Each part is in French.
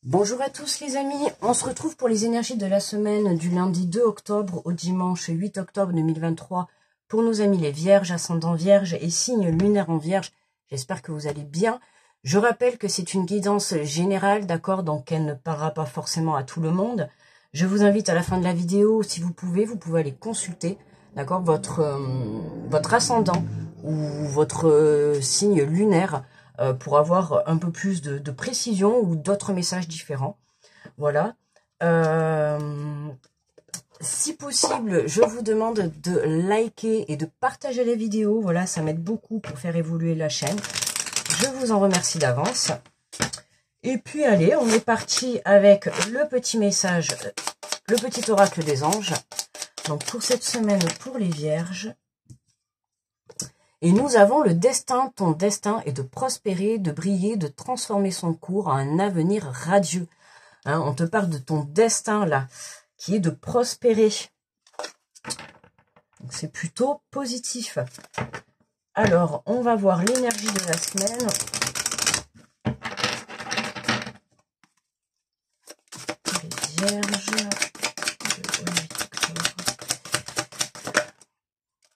Bonjour à tous les amis, on se retrouve pour les énergies de la semaine du lundi 2 octobre au dimanche 8 octobre 2023 pour nos amis les vierges, ascendant vierge et signe lunaire en vierge. J'espère que vous allez bien. Je rappelle que c'est une guidance générale, d'accord, donc elle ne parlera pas forcément à tout le monde. Je vous invite à la fin de la vidéo, si vous pouvez aller consulter, d'accord, votre ascendant ou votre signe lunaire, pour avoir un peu plus de précision ou d'autres messages différents. Voilà. Si possible, je vous demande de liker et de partager les vidéos. Voilà, ça m'aide beaucoup pour faire évoluer la chaîne. Je vous en remercie d'avance. Et puis, allez, on est parti avec le petit message, le petit oracle des anges. Donc, pour cette semaine, pour les vierges. Et nous avons le destin. Ton destin est de prospérer, de briller, de transformer son cours en un avenir radieux. Hein, on te parle de ton destin là, qui est de prospérer. C'est plutôt positif. Alors, on va voir l'énergie de la semaine. Les vierges.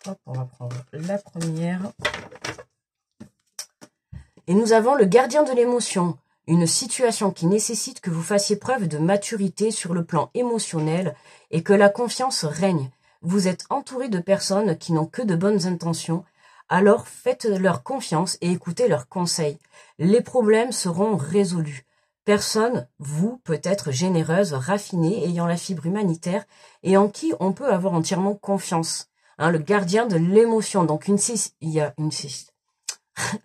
Hop, on va prendre la première. Et nous avons le gardien de l'émotion. Une situation qui nécessite que vous fassiez preuve de maturité sur le plan émotionnel et que la confiance règne. Vous êtes entouré de personnes qui n'ont que de bonnes intentions, alors faites-leur confiance et écoutez leurs conseils. Les problèmes seront résolus. Personne, vous, peut être généreuse, raffinée, ayant la fibre humanitaire et en qui on peut avoir entièrement confiance. Hein, le gardien de l'émotion. Donc,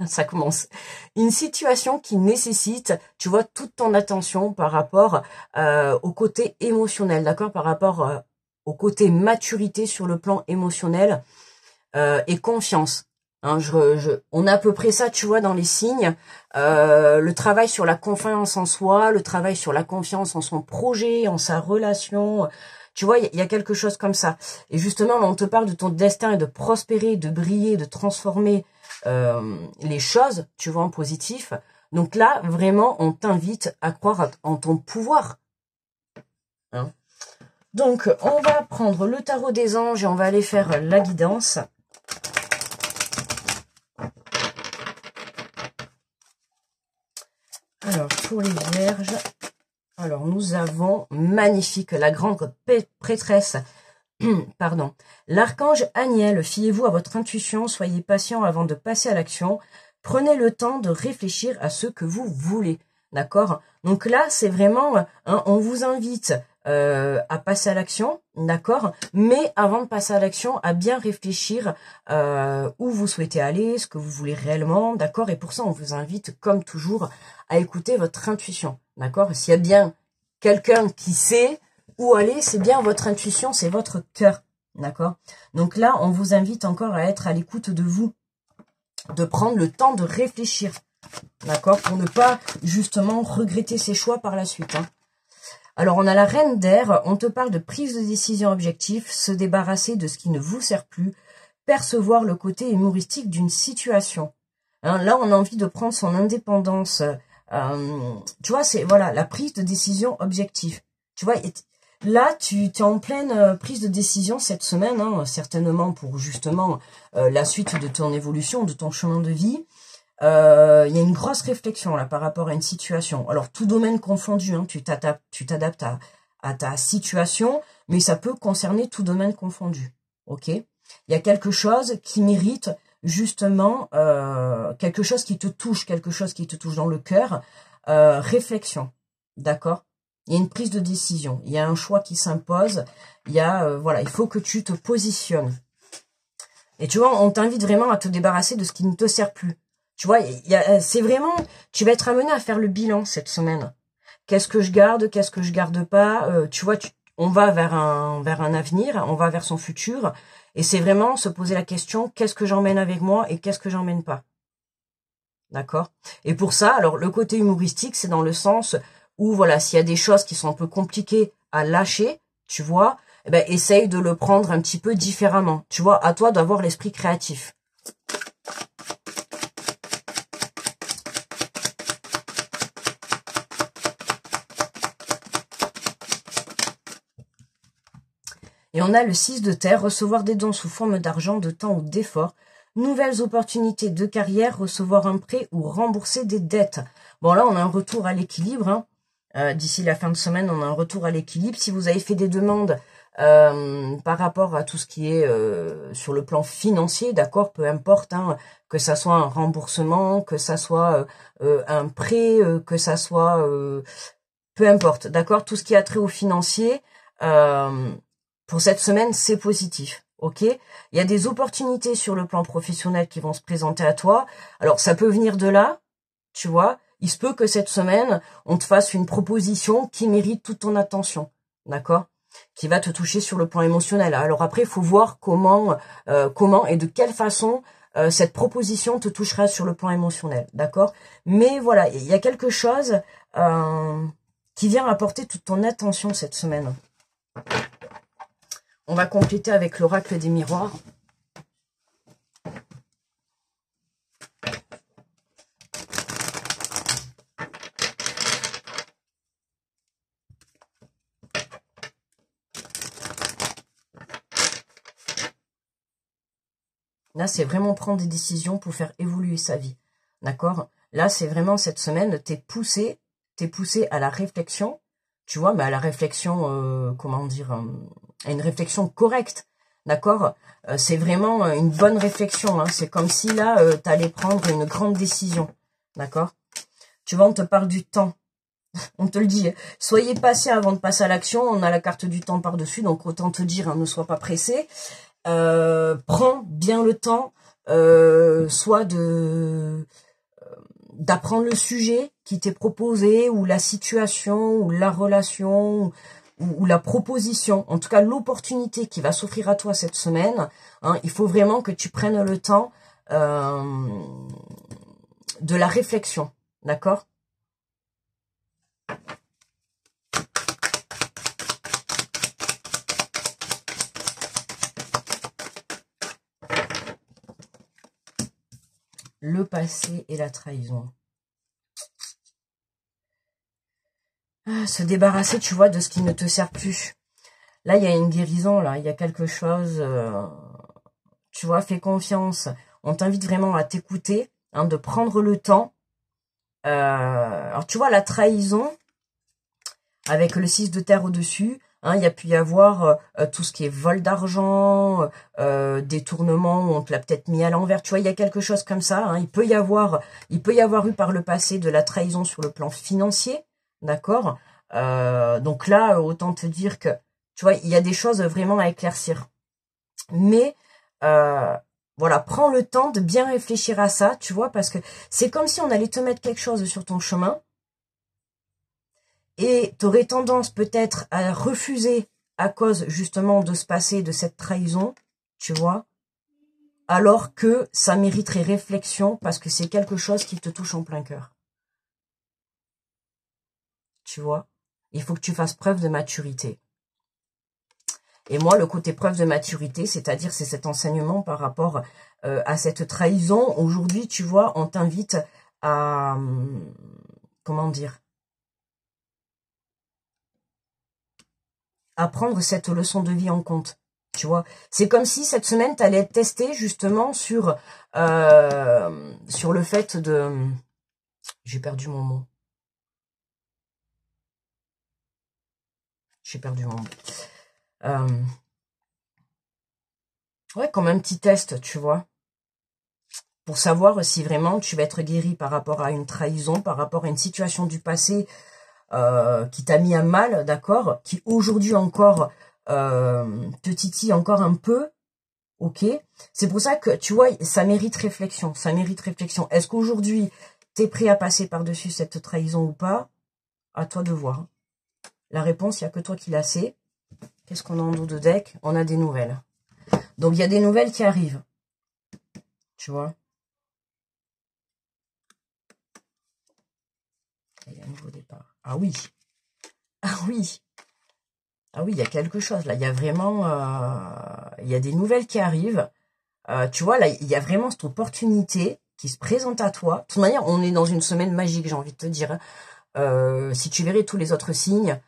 ça commence. Une situation qui nécessite, tu vois, toute ton attention par rapport au côté émotionnel, d'accord, par rapport au côté maturité sur le plan émotionnel et confiance. Hein, on a à peu près ça, tu vois, dans les signes. Le travail sur la confiance en soi, le travail sur la confiance en son projet, en sa relation. Tu vois, il y a quelque chose comme ça. Et justement, là, on te parle de ton destin et de prospérer, de briller, de transformer les choses, tu vois, en positif. Donc là, vraiment, on t'invite à croire en ton pouvoir. Hein. Donc, on va prendre le tarot des anges et on va aller faire la guidance. Alors, pour les vierges, alors nous avons magnifique, la grande prêtresse. Pardon. L'archange Aniel, fiez-vous à votre intuition, soyez patient avant de passer à l'action. Prenez le temps de réfléchir à ce que vous voulez. D'accord? Donc là, c'est vraiment, hein, on vous invite à passer à l'action, d'accord? Mais avant de passer à l'action, à bien réfléchir où vous souhaitez aller, ce que vous voulez réellement, d'accord? Et pour ça, on vous invite, comme toujours, à écouter votre intuition, d'accord? S'il y a bien quelqu'un qui sait où aller, c'est bien votre intuition, c'est votre cœur, d'accord? Donc là, on vous invite encore à être à l'écoute de vous, de prendre le temps de réfléchir, d'accord? Pour ne pas, justement, regretter ses choix par la suite. Hein. Alors, on a la reine d'air, on te parle de prise de décision objective, se débarrasser de ce qui ne vous sert plus, percevoir le côté humoristique d'une situation. Hein, là, on a envie de prendre son indépendance. Tu vois, c'est voilà la prise de décision objective. Tu vois, là, tu es en pleine prise de décision cette semaine, hein, certainement pour justement la suite de ton évolution, de ton chemin de vie. Il y a une grosse réflexion là par rapport à une situation. Alors, tout domaine confondu, hein, tu t'adaptes à ta situation, mais ça peut concerner tout domaine confondu. Ok? Il y a quelque chose qui mérite justement quelque chose qui te touche dans le cœur. Réflexion, d'accord? Il y a une prise de décision, il y a un choix qui s'impose, il y a, voilà, il faut que tu te positionnes. Et tu vois, on t'invite vraiment à te débarrasser de ce qui ne te sert plus. Tu vois, c'est vraiment, tu vas être amené à faire le bilan cette semaine. Qu'est-ce que je garde pas, tu vois, on va vers un avenir, on va vers son futur, et c'est vraiment se poser la question, qu'est-ce que j'emmène avec moi et qu'est-ce que j'emmène pas. D'accord? Et pour ça, alors, le côté humoristique, c'est dans le sens où, voilà, s'il y a des choses qui sont un peu compliquées à lâcher, tu vois, eh ben, essaye de le prendre un petit peu différemment. Tu vois, à toi d'avoir l'esprit créatif. Et on a le 6 de terre, recevoir des dons sous forme d'argent, de temps ou d'effort. Nouvelles opportunités de carrière, recevoir un prêt ou rembourser des dettes. Bon, là, on a un retour à l'équilibre. Hein. D'ici la fin de semaine, on a un retour à l'équilibre. Si vous avez fait des demandes par rapport à tout ce qui est sur le plan financier, d'accord, peu importe, hein, que ça soit un remboursement, que ça soit un prêt, que ça soit... peu importe, d'accord, tout ce qui a trait au financier... pour cette semaine, c'est positif, ok? Il y a des opportunités sur le plan professionnel qui vont se présenter à toi. Alors, ça peut venir de là, tu vois. Il se peut que cette semaine, on te fasse une proposition qui mérite toute ton attention, d'accord? Qui va te toucher sur le plan émotionnel. Alors après, il faut voir comment et de quelle façon cette proposition te touchera sur le plan émotionnel, d'accord? Mais voilà, il y a quelque chose qui vient apporter toute ton attention cette semaine. On va compléter avec l'oracle des miroirs. Là, c'est vraiment prendre des décisions pour faire évoluer sa vie. D'accord? Là, c'est vraiment cette semaine, t'es poussé à la réflexion, tu vois, mais à la réflexion, comment dire, à une réflexion correcte. D'accord, c'est vraiment une bonne réflexion. Hein. C'est comme si là, tu allais prendre une grande décision. D'accord. Tu vois, on te parle du temps. On te le dit. Soyez patient avant de passer à l'action. On a la carte du temps par-dessus. Donc, autant te dire, hein, ne sois pas pressé. Prends bien le temps. Soit d'apprendre le sujet qui t'est proposé, ou la situation, ou la relation, ou la proposition, en tout cas l'opportunité qui va s'offrir à toi cette semaine, hein, il faut vraiment que tu prennes le temps de la réflexion, d'accord? Le passé et la trahison. Se débarrasser, tu vois, de ce qui ne te sert plus. Là, il y a une guérison, là, il y a quelque chose, tu vois, fais confiance. On t'invite vraiment à t'écouter, hein, de prendre le temps. Alors, tu vois, la trahison, avec le 6 de terre au-dessus, hein, il y a pu y avoir tout ce qui est vol d'argent, détournement, où on te l'a peut-être mis à l'envers. Tu vois, il y a quelque chose comme ça. Hein, il peut y avoir eu par le passé de la trahison sur le plan financier. D'accord, donc là, autant te dire que, tu vois, il y a des choses vraiment à éclaircir. Mais, voilà, prends le temps de bien réfléchir à ça, tu vois, parce que c'est comme si on allait te mettre quelque chose sur ton chemin, et tu aurais tendance peut-être à refuser à cause justement de ce passé, de cette trahison, tu vois, alors que ça mériterait réflexion, parce que c'est quelque chose qui te touche en plein cœur. Tu vois, il faut que tu fasses preuve de maturité. Et moi, le côté preuve de maturité, c'est-à-dire c'est cet enseignement par rapport à cette trahison. Aujourd'hui, tu vois, on t'invite à, comment dire, à prendre cette leçon de vie en compte. Tu vois, c'est comme si cette semaine, tu allais être testé justement sur le fait de... J'ai perdu mon mot. J'ai perdu mon mot. Ouais, comme un petit test, tu vois. Pour savoir si vraiment tu vas être guéri par rapport à une trahison, par rapport à une situation du passé qui t'a mis à mal, d'accord, qui aujourd'hui encore te titille encore un peu, ok. C'est pour ça que, tu vois, ça mérite réflexion, ça mérite réflexion. Est-ce qu'aujourd'hui, t'es prêt à passer par-dessus cette trahison ou pas? À toi de voir. La réponse, il n'y a que toi qui la sais. Qu'est-ce qu'on a en dos de deck? On a des nouvelles. Donc, il y a des nouvelles qui arrivent. Tu vois? Il y a un nouveau départ. Ah oui. Ah oui. Ah oui, il y a quelque chose. Là, il y a vraiment... il y a des nouvelles qui arrivent. Tu vois, là, il y a vraiment cette opportunité qui se présente à toi. De toute manière, on est dans une semaine magique, j'ai envie de te dire. Si tu verrais tous les autres signes,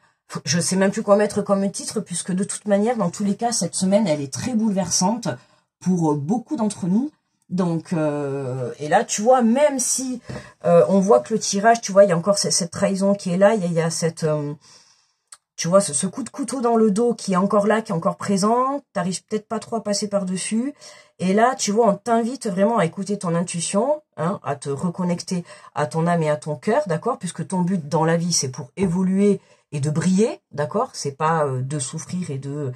Je sais même plus quoi mettre comme titre, puisque de toute manière, dans tous les cas, cette semaine, elle est très bouleversante pour beaucoup d'entre nous. Donc, et là, tu vois, même si on voit que le tirage, tu vois, il y a encore cette trahison qui est là, il y a cette... tu vois, ce coup de couteau dans le dos qui est encore là, qui est encore présent, t'arrives peut-être pas trop à passer par-dessus. Et là, tu vois, on t'invite vraiment à écouter ton intuition, hein, à te reconnecter à ton âme et à ton cœur, d'accord? Puisque ton but dans la vie, c'est pour évoluer et de briller, d'accord? C'est pas de souffrir et de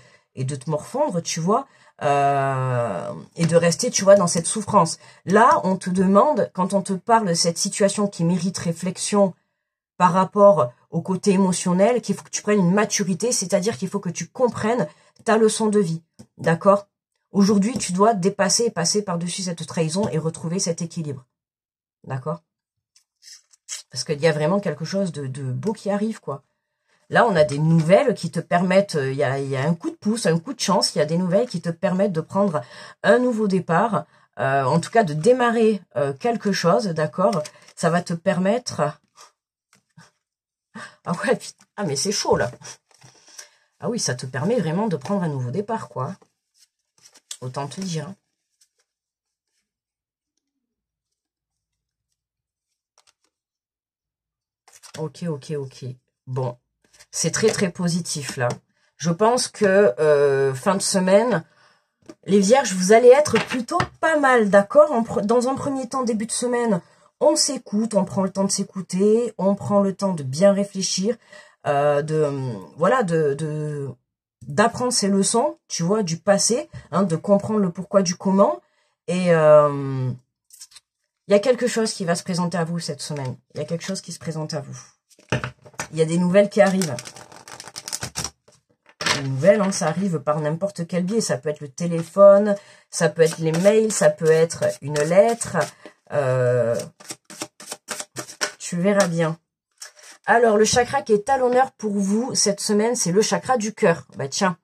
te morfondre, tu vois, et de rester, tu vois, dans cette souffrance. Là, on te demande, quand on te parle de cette situation qui mérite réflexion par rapport au côté émotionnel, qu'il faut que tu prennes une maturité, c'est-à-dire qu'il faut que tu comprennes ta leçon de vie, d'accord? Aujourd'hui, tu dois dépasser et passer par-dessus cette trahison et retrouver cet équilibre, d'accord? Parce qu'il y a vraiment quelque chose de beau qui arrive, quoi. Là, on a des nouvelles qui te permettent, il y a un coup de pouce, un coup de chance, il y a des nouvelles qui te permettent de prendre un nouveau départ, en tout cas de démarrer quelque chose, d'accord? Ça va te permettre... Ah ouais, putain, ah mais c'est chaud, là. Ah oui, ça te permet vraiment de prendre un nouveau départ, quoi. Autant te dire. Ok, ok, ok. Bon, c'est très, très positif, là. Je pense que fin de semaine, les vierges, vous allez être plutôt pas mal, d'accord? Dans un premier temps, début de semaine, on s'écoute, on prend le temps de s'écouter, on prend le temps de bien réfléchir, voilà, d'apprendre ses leçons, tu vois, du passé, hein, de comprendre le pourquoi du comment. Et il y a quelque chose qui va se présenter à vous cette semaine. Il y a quelque chose qui se présente à vous. Il y a des nouvelles qui arrivent. Les nouvelles, hein, ça arrive par n'importe quel biais. Ça peut être le téléphone, ça peut être les mails, ça peut être une lettre. Tu verras bien. Alors, le chakra qui est à l'honneur pour vous cette semaine, c'est le chakra du cœur. Bah tiens,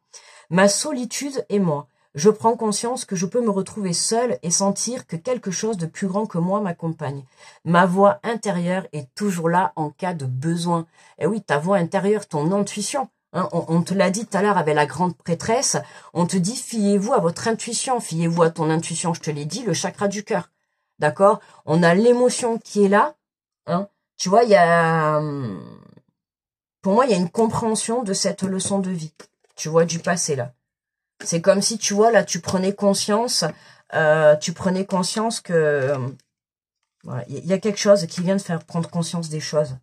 ma solitude et moi. Je prends conscience que je peux me retrouver seule et sentir que quelque chose de plus grand que moi m'accompagne. Ma voix intérieure est toujours là en cas de besoin. Et oui, ta voix intérieure, ton intuition. Hein, on te l'a dit tout à l'heure avec la grande prêtresse. On te dit, fiez-vous à votre intuition, fiez-vous à ton intuition. Je te l'ai dit, le chakra du cœur. D'accord? On a l'émotion qui est là. Hein. Tu vois, il y a... Pour moi, il y a une compréhension de cette leçon de vie. Tu vois, du passé, là. C'est comme si, tu vois, là, tu prenais conscience que... voilà, il y a quelque chose qui vient de faire prendre conscience des choses.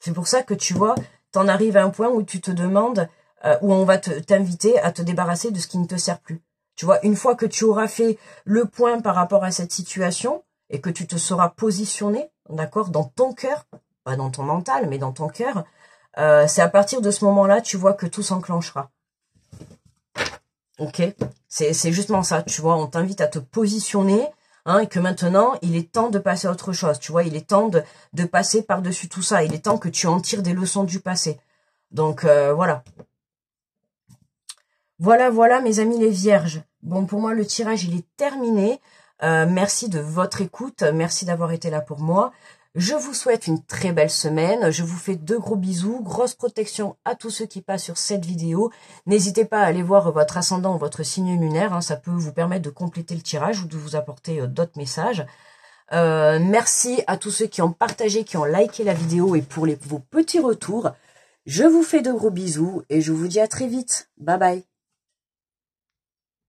C'est pour ça que, tu vois, t'en arrives à un point où tu te demandes, où on va t'inviter à te débarrasser de ce qui ne te sert plus. Tu vois, une fois que tu auras fait le point par rapport à cette situation, et que tu te seras positionné, d'accord, dans ton cœur, pas dans ton mental, mais dans ton cœur, c'est à partir de ce moment-là, tu vois, que tout s'enclenchera. Ok? C'est justement ça, tu vois, on t'invite à te positionner, hein, et que maintenant, il est temps de passer à autre chose, tu vois, il est temps de passer par-dessus tout ça, il est temps que tu en tires des leçons du passé. Donc, voilà. Voilà, mes amis les vierges. Bon, pour moi, le tirage, il est terminé. Merci de votre écoute, merci d'avoir été là pour moi. Je vous souhaite une très belle semaine. Je vous fais de gros bisous. Grosse protection à tous ceux qui passent sur cette vidéo. N'hésitez pas à aller voir votre ascendant ou votre signe lunaire. Hein, ça peut vous permettre de compléter le tirage ou de vous apporter d'autres messages. Merci à tous ceux qui ont partagé, qui ont liké la vidéo et pour vos petits retours. Je vous fais de gros bisous et je vous dis à très vite. Bye bye.